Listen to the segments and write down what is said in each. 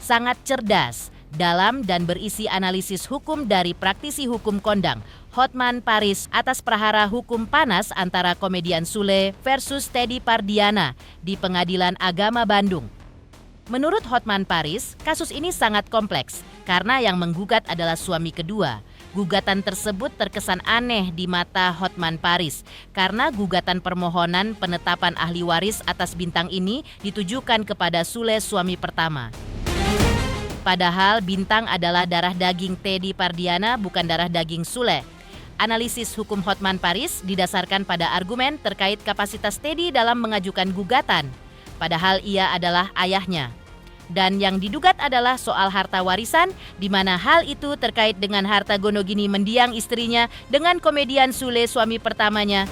sangat cerdas, dalam dan berisi analisis hukum dari praktisi hukum kondang Hotman Paris atas perkara hukum panas antara komedian Sule versus Teddy Pardiana di Pengadilan Agama Bandung. Menurut Hotman Paris, kasus ini sangat kompleks karena yang menggugat adalah suami kedua. Gugatan tersebut terkesan aneh di mata Hotman Paris karena gugatan permohonan penetapan ahli waris atas Bintang ini ditujukan kepada Sule suami pertama. Padahal Bintang adalah darah daging Teddy Pardiana, bukan darah daging Sule. Analisis hukum Hotman Paris didasarkan pada argumen terkait kapasitas Teddy dalam mengajukan gugatan, padahal ia adalah ayahnya. Dan yang digugat adalah soal harta warisan, di mana hal itu terkait dengan harta Gonogini mendiang istrinya dengan komedian Sule suami pertamanya.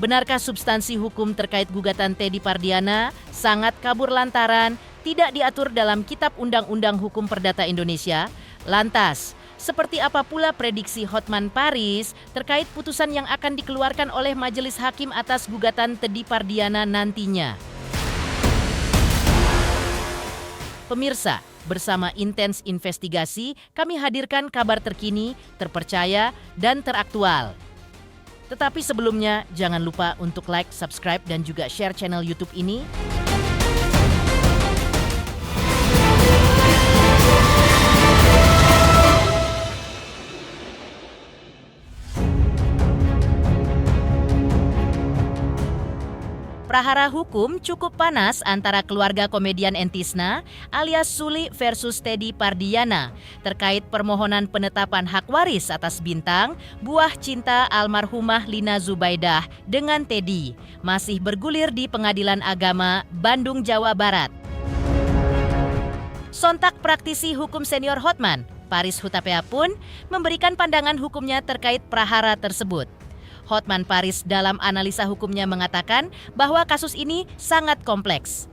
Benarkah substansi hukum terkait gugatan Teddy Pardiana sangat kabur lantaran tidak diatur dalam Kitab Undang-Undang Hukum Perdata Indonesia? Lantas, seperti apa pula prediksi Hotman Paris terkait putusan yang akan dikeluarkan oleh Majelis Hakim atas gugatan Teddy Pardiana nantinya? Pemirsa, bersama Intens Investigasi, kami hadirkan kabar terkini, terpercaya, dan teraktual. Tetapi sebelumnya, jangan lupa untuk like, subscribe, dan juga share channel YouTube ini. Prahara hukum cukup panas antara keluarga komedian Entisna alias Suli versus Teddy Pardiana terkait permohonan penetapan hak waris atas Bintang, buah cinta almarhumah Lina Zubaidah dengan Teddy, masih bergulir di Pengadilan Agama Bandung, Jawa Barat. Sontak praktisi hukum senior Hotman, Paris Hutapea pun memberikan pandangan hukumnya terkait prahara tersebut. Hotman Paris dalam analisa hukumnya mengatakan bahwa kasus ini sangat kompleks.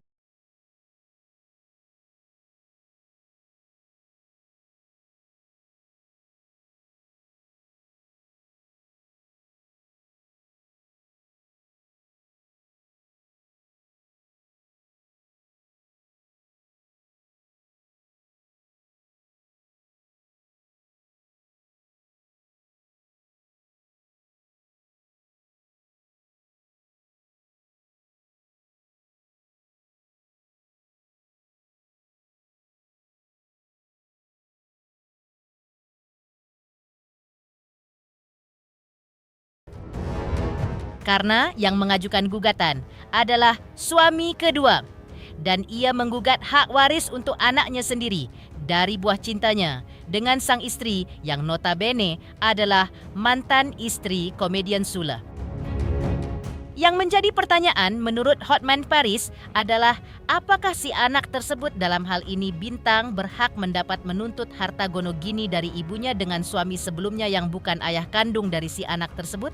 Karena yang mengajukan gugatan adalah suami kedua dan ia menggugat hak waris untuk anaknya sendiri dari buah cintanya dengan sang istri yang notabene adalah mantan istri komedian Sule. Yang menjadi pertanyaan menurut Hotman Paris adalah apakah si anak tersebut, dalam hal ini Bintang, berhak mendapat menuntut harta Gonogini dari ibunya dengan suami sebelumnya yang bukan ayah kandung dari si anak tersebut?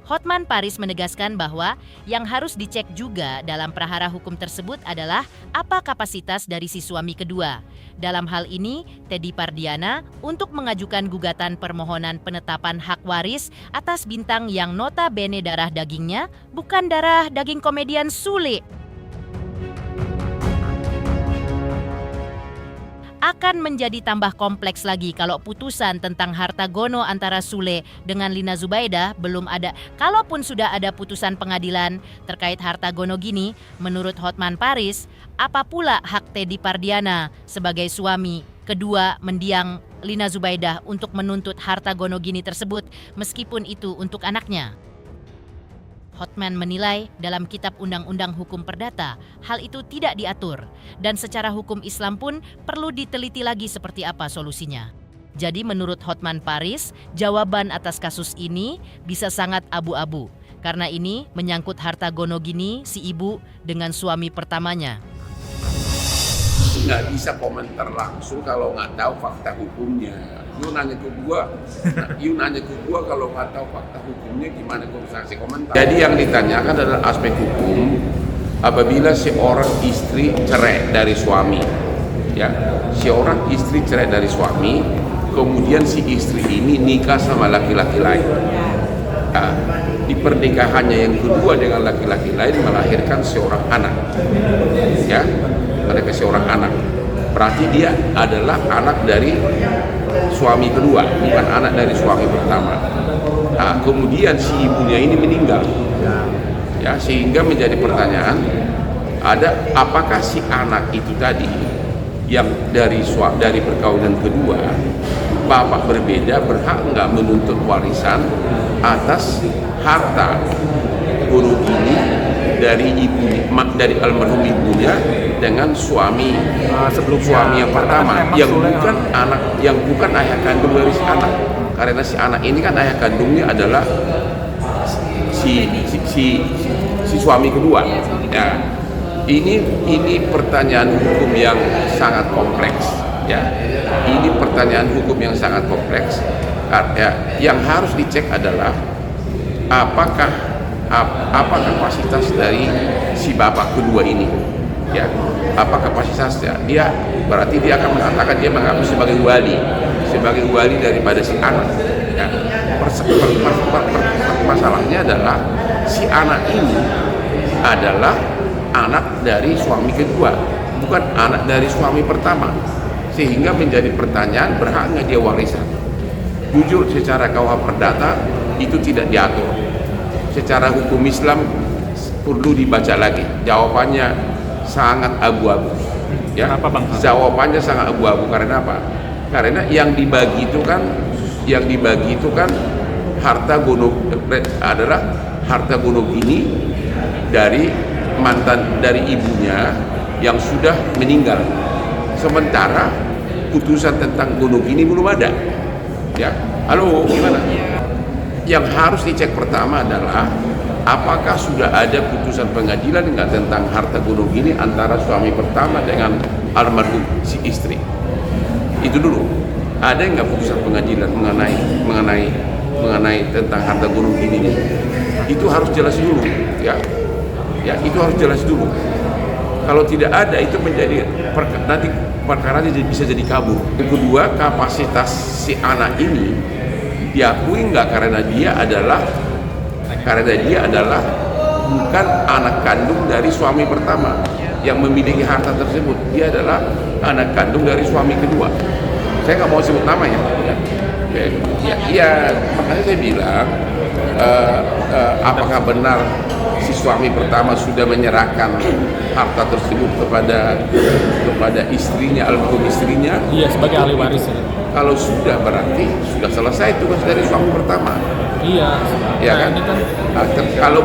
Hotman Paris menegaskan bahwa yang harus dicek juga dalam prahara hukum tersebut adalah apa kapasitas dari si suami kedua. Dalam hal ini, Teddy Pardiana untuk mengajukan gugatan permohonan penetapan hak waris atas Bintang yang notabene darah dagingnya bukan darah daging komedian Sule. Akan menjadi tambah kompleks lagi kalau putusan tentang harta gono antara Sule dengan Lina Zubaidah belum ada. Kalaupun sudah ada putusan pengadilan terkait harta gono gini, menurut Hotman Paris, apa pula hak Teddy Pardiana sebagai suami kedua mendiang Lina Zubaidah untuk menuntut harta gono gini tersebut meskipun itu untuk anaknya? Hotman menilai dalam Kitab Undang-Undang Hukum Perdata hal itu tidak diatur dan secara hukum Islam pun perlu diteliti lagi seperti apa solusinya. Jadi menurut Hotman Paris, jawaban atas kasus ini bisa sangat abu-abu karena ini menyangkut harta Gonogini si ibu dengan suami pertamanya. Nggak bisa komentar langsung kalau nggak tahu fakta hukumnya. You nanya ke gua kalau nggak tahu fakta hukumnya gimana gua bisa kasih komentar. Jadi yang ditanyakan adalah aspek hukum apabila seorang istri cerai dari suami, ya, seorang istri cerai dari suami, kemudian si istri ini nikah sama laki-laki lain. di pernikahannya yang kedua dengan laki-laki lain melahirkan seorang anak, ya, mereka seorang anak. Berarti dia adalah anak dari suami kedua, bukan anak dari suami pertama. Nah, kemudian si ibunya ini meninggal, ya, sehingga menjadi pertanyaan, apakah si anak itu tadi yang dari perkawinan kedua, bapak berbeda, berhak nggak menuntut warisan atas harta guru ini dari almarhum ibunya dengan suami yang pertama, yang bukan ayah kandung dari si anak, karena si anak ini kan ayah kandungnya adalah si suami kedua. Ya, ini pertanyaan hukum yang sangat kompleks. Ya, ini pertanyaan hukum yang sangat kompleks. Ya, yang harus dicek adalah apa kapasitas dari si bapak kedua ini, ya, apa kapasitasnya. Dia berarti dia akan mengatakan dia mengaku sebagai wali daripada si anak, ya. Masalahnya adalah si anak ini adalah anak dari suami kedua, bukan anak dari suami pertama, sehingga menjadi pertanyaan berhak nggak dia warisan. Jujur, secara KUH Perdata itu tidak diatur. Secara hukum Islam perlu dibaca lagi. Jawabannya sangat abu-abu. Ya, jawabannya sangat abu-abu. Karena apa? Karena yang dibagi itu kan harta gunung adalah harta gunung ini dari ibunya yang sudah meninggal. Sementara putusan tentang gunung ini belum ada. Ya, halo, gimana? Yang harus dicek pertama adalah apakah sudah ada putusan pengadilan enggak tentang harta gunung ini antara suami pertama dengan almarhum si istri. Itu dulu. Ada enggak putusan pengadilan mengenai tentang harta gunung ini? Itu harus jelas dulu, ya. Ya, itu harus jelas dulu. Kalau tidak ada, itu menjadi nanti perkaranya bisa jadi kabur. Yang kedua, kapasitas si anak ini diakui nggak karena dia adalah bukan anak kandung dari suami pertama yang memiliki harta tersebut. Dia adalah anak kandung dari suami kedua. Saya nggak mau sebut namanya. Ya, makanya saya bilang, apakah benar si suami pertama sudah menyerahkan harta tersebut kepada istrinya, almarhum istrinya? Iya, sebagai ahli waris. Kalau sudah, berarti sudah selesai tugas dari suami pertama. Iya. Ya kan? Kalau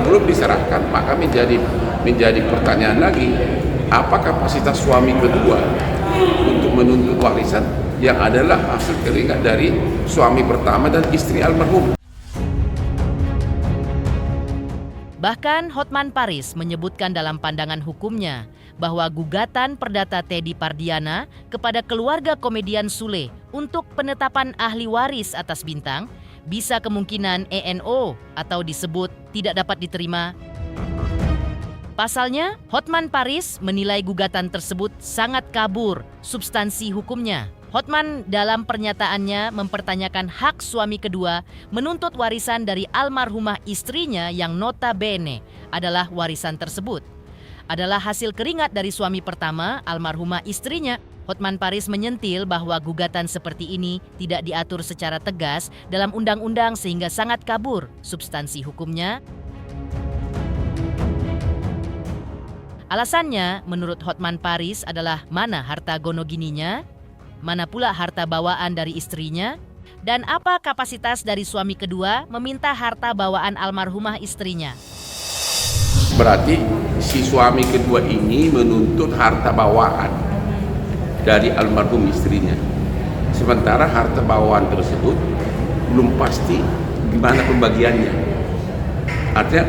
belum diserahkan, maka menjadi pertanyaan lagi, apa kapasitas suami kedua untuk menuntut warisan yang adalah hasil keringat dari suami pertama dan istri almarhum. Bahkan Hotman Paris menyebutkan dalam pandangan hukumnya bahwa gugatan perdata Teddy Pardiana kepada keluarga komedian Sule untuk penetapan ahli waris atas Bintang bisa kemungkinan ENO atau disebut tidak dapat diterima. Pasalnya, Hotman Paris menilai gugatan tersebut sangat kabur substansi hukumnya. Hotman dalam pernyataannya mempertanyakan hak suami kedua menuntut warisan dari almarhumah istrinya yang notabene adalah warisan tersebut adalah hasil keringat dari suami pertama, almarhumah istrinya. Hotman Paris menyentil bahwa gugatan seperti ini tidak diatur secara tegas dalam undang-undang sehingga sangat kabur substansi hukumnya. Alasannya, menurut Hotman Paris adalah mana harta gonogininya, mana pula harta bawaan dari istrinya, dan apa kapasitas dari suami kedua meminta harta bawaan almarhumah istrinya. Berarti si suami kedua ini menuntut harta bawaan dari almarhum istrinya. Sementara harta bawaan tersebut belum pasti gimana pembagiannya. Artinya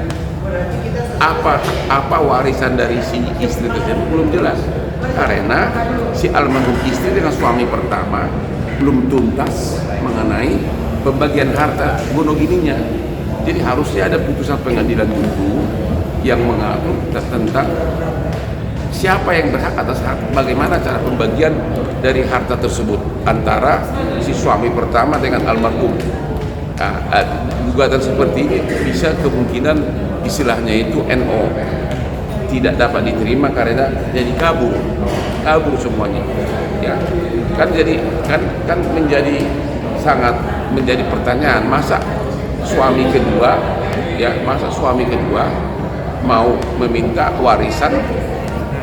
apa warisan dari si istri tersebut belum jelas. Karena si almarhum istri dengan suami pertama belum tuntas mengenai pembagian harta gonogininya. Jadi harusnya ada putusan pengadilan dulu yang mengatur tentang siapa yang berhak atas harta, bagaimana cara pembagian dari harta tersebut antara si suami pertama dengan almarhum. Gugatan seperti ini bisa kemungkinan istilahnya itu NO tidak dapat diterima karena jadi kabur semuanya, ya kan menjadi sangat menjadi pertanyaan, masa suami kedua mau meminta warisan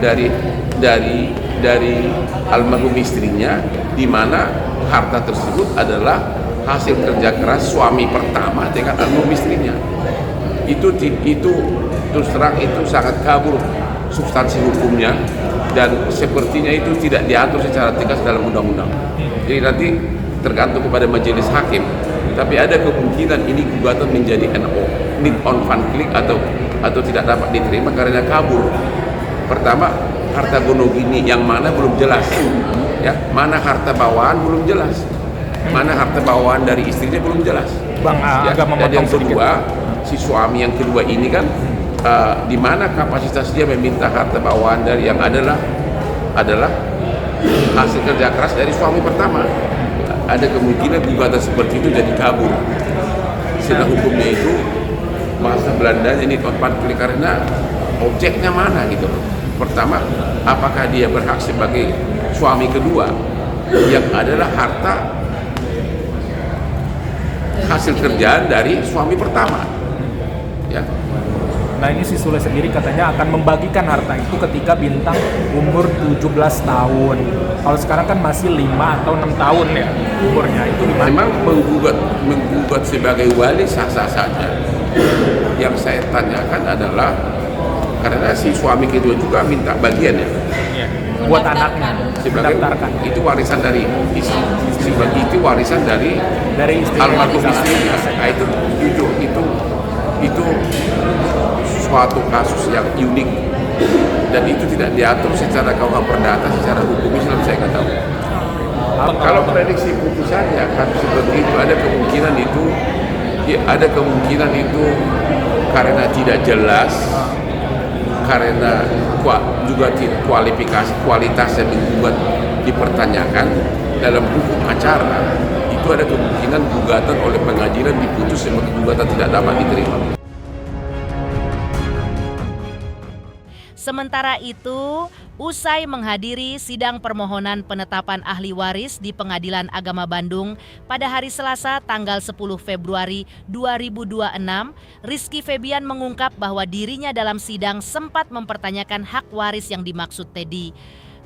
dari almarhum istrinya, di mana harta tersebut adalah hasil kerja keras suami pertama dengan almarhum istrinya. Itu terus terang itu sangat kabur substansi hukumnya, dan sepertinya itu tidak diatur secara tegas dalam undang-undang. Jadi nanti tergantung kepada majelis hakim, tapi ada kemungkinan ini gugatan menjadi NO, need on conflict, atau tidak dapat diterima karena kabur. Pertama, harta gonogini yang mana belum jelas, ya, mana harta bawaan belum jelas, mana harta bawaan dari istrinya belum jelas. Bang, Ya, agak dan memotong yang sedikit. kedua, si suami yang kedua ini kan di mana kapasitas dia meminta harta bawaan dari yang adalah hasil kerja keras dari suami pertama. Ada kemungkinan gugatan seperti itu jadi kabur. Istilah hukumnya itu bahasa Belandanya ini konflik, karena objeknya mana gitu loh. Pertama, apakah dia berhak sebagai suami kedua yang adalah harta hasil kerjaan dari suami pertama, ya. Nah, ini si Sule sendiri katanya akan membagikan harta itu ketika Bintang umur 17 tahun. Kalau sekarang kan masih 5 atau 6 tahun ya umurnya. Itu gimana? Memang menggugat sebagai wali sah-sah saja. Yang saya tanyakan adalah karena si suami kedua juga minta bagian, ya. Iya. Buat anaknya Sebagai mendaftarkan. itu warisan dari istri. Itu warisan dari Istri almarhum istrinya. Nah, itu suatu kasus yang unik, dan itu tidak diatur secara KUH Perdata, secara hukum Islam saya nggak tahu. Kalau prediksi putusannya kasus seperti itu ada kemungkinan itu karena tidak jelas, karena juga kualitas yang dibuat dipertanyakan dalam hukum acara, itu ada kemungkinan gugatan oleh pengadilan diputus sebagai gugatan tidak dapat diterima. Sementara itu, usai menghadiri sidang permohonan penetapan ahli waris di Pengadilan Agama Bandung pada hari Selasa tanggal 10 Februari 2026, Rizky Febian mengungkap bahwa dirinya dalam sidang sempat mempertanyakan hak waris yang dimaksud Teddy.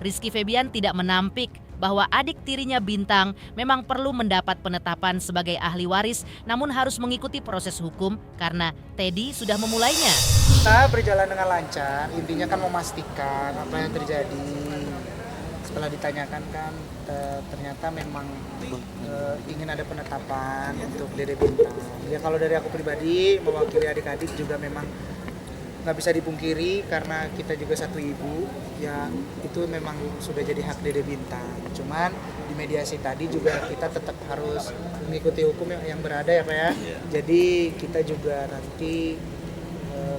Rizky Febian tidak menampik bahwa adik tirinya Bintang memang perlu mendapat penetapan sebagai ahli waris, namun harus mengikuti proses hukum karena Teddy sudah memulainya. Kita berjalan dengan lancar, intinya kan memastikan apa yang terjadi. Setelah ditanyakan kan ternyata memang ingin ada penetapan untuk Dede Bintang. Ya kalau dari aku pribadi mewakili adik-adik juga memang nggak bisa dipungkiri karena kita juga satu ibu, ya itu memang sudah jadi hak Dede Bintang. Cuman di mediasi tadi juga kita tetap harus mengikuti hukum yang berada ya Pak ya. Jadi kita juga nanti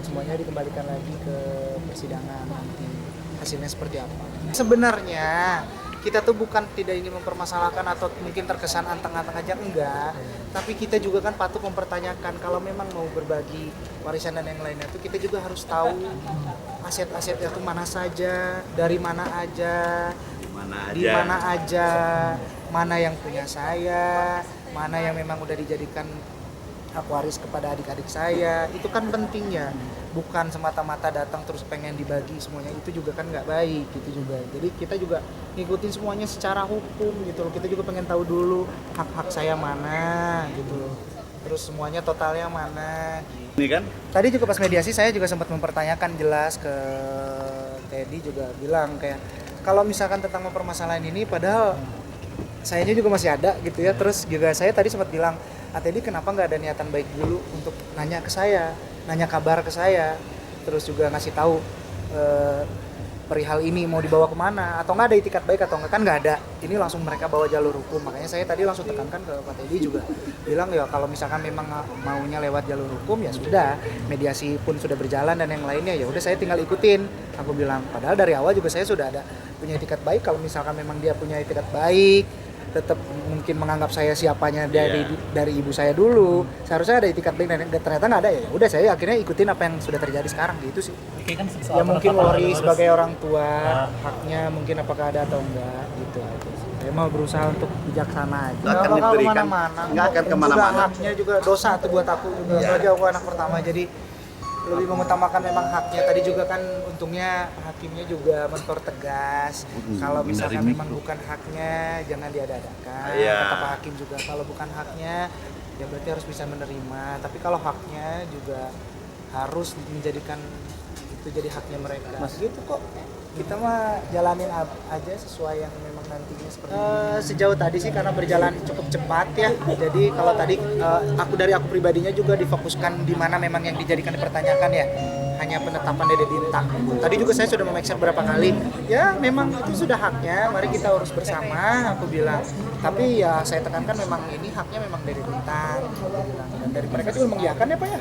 semuanya dikembalikan lagi ke persidangan nanti hasilnya seperti apa. Sebenarnya kita tuh bukan tidak ingin mempermasalahkan atau mungkin terkesan anteng-anteng aja, enggak, tapi kita juga kan patut mempertanyakan kalau memang mau berbagi warisan dan yang lainnya tuh kita juga harus tahu aset-asetnya tuh mana saja, dari mana aja, di mana aja, mana yang punya saya, mana yang memang udah dijadikan hak waris kepada adik-adik saya. Itu kan pentingnya, bukan semata-mata datang terus pengen dibagi semuanya, itu juga kan nggak baik gitu juga. Jadi kita juga ngikutin semuanya secara hukum gitu loh. Kita juga pengen tahu dulu hak-hak saya mana gitu loh, terus semuanya totalnya mana. Ini kan Tadi juga pas mediasi saya juga sempat mempertanyakan jelas ke Teddy, juga bilang kayak kalau misalkan tentang permasalahan ini padahal sayanya juga masih ada gitu ya. Terus juga saya tadi sempat bilang, Teddy kenapa nggak ada niatan baik dulu untuk nanya ke saya, nanya kabar ke saya, terus juga ngasih tahu perihal ini mau dibawa kemana, atau nggak ada itikat baik atau nggak, kan nggak ada. Ini langsung mereka bawa jalur hukum. Makanya saya tadi langsung tekankan ke Pak Teddy juga, bilang ya kalau misalkan memang maunya lewat jalur hukum ya sudah, mediasi pun sudah berjalan dan yang lainnya ya udah saya tinggal ikutin. Aku bilang padahal dari awal juga saya sudah ada punya itikat baik. Kalau misalkan memang dia punya itikat baik, tetap mungkin menganggap saya siapanya dari ibu saya dulu. Seharusnya ada itikat baik dan ternyata nggak ada, ya udah saya akhirnya ikutin apa yang sudah terjadi sekarang gitu sih. Kan Ya mungkin worry sebagai orang tua, haknya mungkin apakah ada atau enggak gitu aja sih. Saya mau berusaha untuk bijaksana aja. Nggak akan diberikan, nggak akan kemana-mana. Juga haknya juga dosa tuh buat aku juga. Apalagi aku anak pertama, jadi lebih mengutamakan memang haknya. Tadi juga kan untungnya hakimnya juga mempertegas kalau misalkan memang bukan haknya jangan diada-adakan. Kata Pak Hakim juga kalau bukan haknya ya berarti harus bisa menerima, tapi kalau haknya juga harus menjadikan itu jadi haknya mereka. Gitu kok. Kita mah jalanin aja sesuai yang memang nantinya seperti ini. Sejauh tadi sih karena berjalan cukup cepat ya. Jadi kalau tadi aku pribadinya juga difokuskan di mana memang yang dijadikan dipertanyakan ya. Hanya penetapan Dede Bintang. Tadi juga saya sudah memeriksa beberapa kali. Ya memang itu sudah haknya. Mari kita urus bersama. Aku bilang. Tapi ya saya tekankan memang ini haknya memang Dede Bintang. Aku bilang. Dan dari mereka juga mengiyakan ya Pak ya.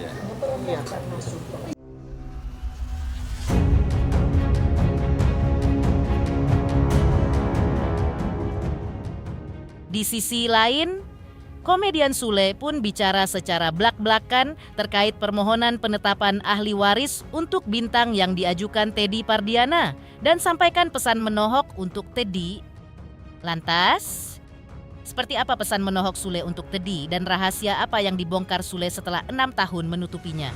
Mengiyakan. Di sisi lain, komedian Sule pun bicara secara blak-blakan terkait permohonan penetapan ahli waris untuk Bintang yang diajukan Teddy Pardiana dan sampaikan pesan menohok untuk Teddy. Lantas, seperti apa pesan menohok Sule untuk Teddy dan rahasia apa yang dibongkar Sule setelah 6 tahun menutupinya?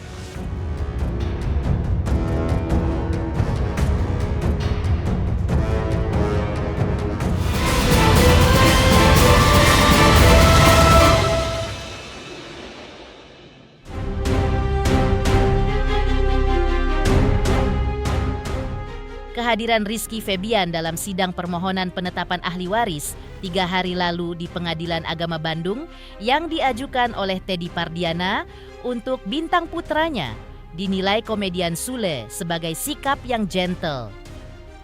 Kehadiran Rizky Febian dalam sidang permohonan penetapan ahli waris 3 hari lalu di Pengadilan Agama Bandung yang diajukan oleh Teddy Pardiana untuk Bintang putranya dinilai komedian Sule sebagai sikap yang gentle.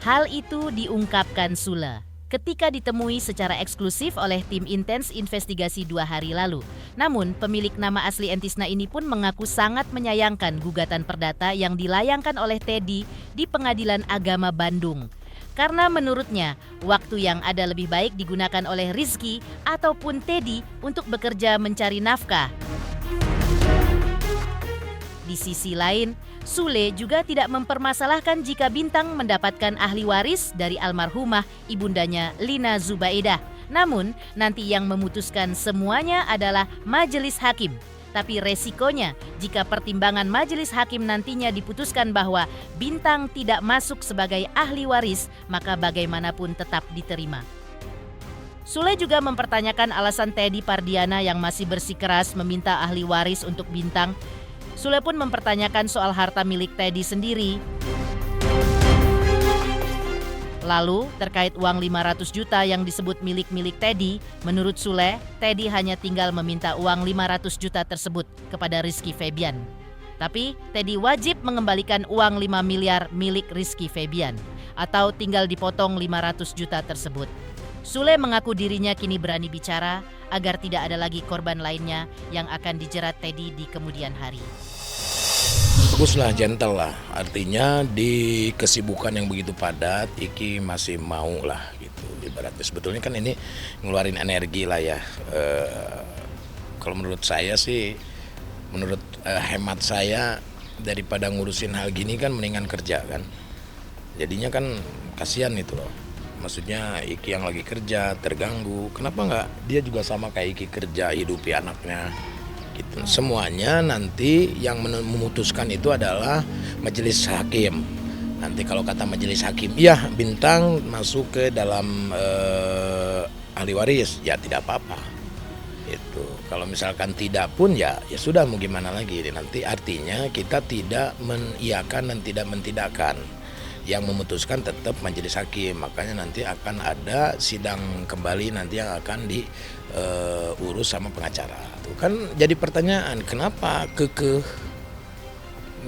Hal itu diungkapkan Sule ketika ditemui secara eksklusif oleh tim intens investigasi 2 hari lalu. Namun, pemilik nama asli Entisna ini pun mengaku sangat menyayangkan gugatan perdata yang dilayangkan oleh Teddy di Pengadilan Agama Bandung. Karena menurutnya, waktu yang ada lebih baik digunakan oleh Rizky ataupun Teddy untuk bekerja mencari nafkah. Di sisi lain, Sule juga tidak mempermasalahkan jika Bintang mendapatkan ahli waris dari almarhumah ibundanya Lina Zubaidah. Namun, nanti yang memutuskan semuanya adalah majelis hakim. Tapi resikonya jika pertimbangan majelis hakim nantinya diputuskan bahwa Bintang tidak masuk sebagai ahli waris, maka bagaimanapun tetap diterima. Sule juga mempertanyakan alasan Teddy Pardiana yang masih bersikeras meminta ahli waris untuk Bintang. Sule pun mempertanyakan soal harta milik Teddy sendiri. Lalu, terkait uang 500 juta yang disebut milik-milik Teddy, menurut Sule, Teddy hanya tinggal meminta uang 500 juta tersebut kepada Rizky Febian. Tapi, Teddy wajib mengembalikan uang 5 miliar milik Rizky Febian, atau tinggal dipotong 500 juta tersebut. Sule mengaku dirinya kini berani bicara agar tidak ada lagi korban lainnya yang akan dijerat Teddy di kemudian hari. Baguslah, gentle lah. Artinya di kesibukan yang begitu padat, Iki masih mau lah gitu. Ibaratnya sebetulnya kan ini ngeluarin energi lah ya. Kalau menurut saya sih, menurut hemat saya, daripada ngurusin hal gini kan mendingan kerja kan. Jadinya kan kasihan itu loh. Maksudnya Iki yang lagi kerja terganggu, kenapa nggak dia juga sama kayak Iki kerja, hidupi anaknya gitu. Semuanya nanti yang memutuskan itu adalah majelis hakim. Nanti kalau kata majelis hakim, ya Bintang masuk ke dalam ahli waris, ya tidak apa-apa. Itu kalau misalkan tidak pun ya sudah, mau gimana lagi. Nanti artinya kita tidak mengiyakan dan tidak mentidakkan. Yang memutuskan tetap majelis hakim, makanya nanti akan ada sidang kembali nanti yang akan diurus sama pengacara. Tuh kan jadi pertanyaan, kenapa kekeh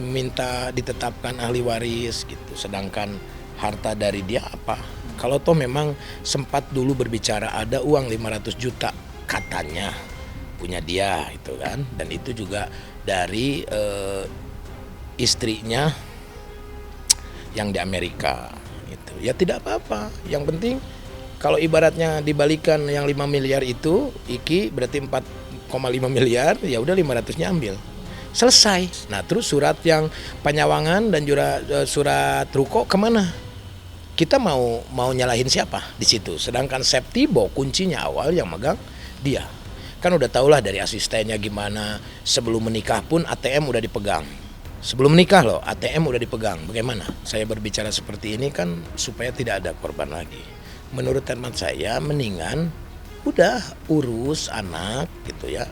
minta ditetapkan ahli waris gitu, sedangkan harta dari dia apa? Kalau toh memang sempat dulu berbicara ada uang 500 juta katanya punya dia itu kan, dan itu juga dari istrinya yang di Amerika gitu. Ya tidak apa-apa. Yang penting Kalau ibaratnya dibalikan yang 5 miliar itu, Iki berarti 4,5 miliar, ya udah 500-nya ambil. Selesai. Nah terus surat yang penyawangan dan juga surat ruko kemana? Kita mau nyalahin siapa di situ? Sedangkan Septibo kuncinya awal yang megang dia. Kan udah tau lah dari asistennya gimana, sebelum menikah pun ATM udah dipegang. Sebelum menikah loh ATM udah dipegang. Bagaimana? Saya berbicara seperti ini kan supaya tidak ada korban lagi. Menurut hemat saya mendingan udah urus anak gitu ya.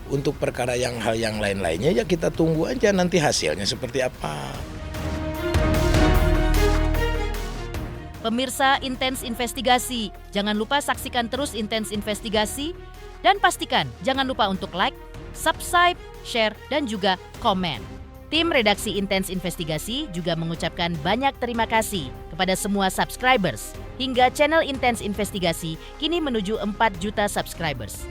Untuk perkara hal yang lain-lainnya ya kita tunggu aja nanti hasilnya seperti apa. Pemirsa Intens Investigasi, jangan lupa saksikan terus Intens Investigasi dan pastikan jangan lupa untuk like, subscribe, share, dan juga komen. Tim redaksi Intens Investigasi juga mengucapkan banyak terima kasih kepada semua subscribers hingga channel Intens Investigasi kini menuju 4 juta subscribers.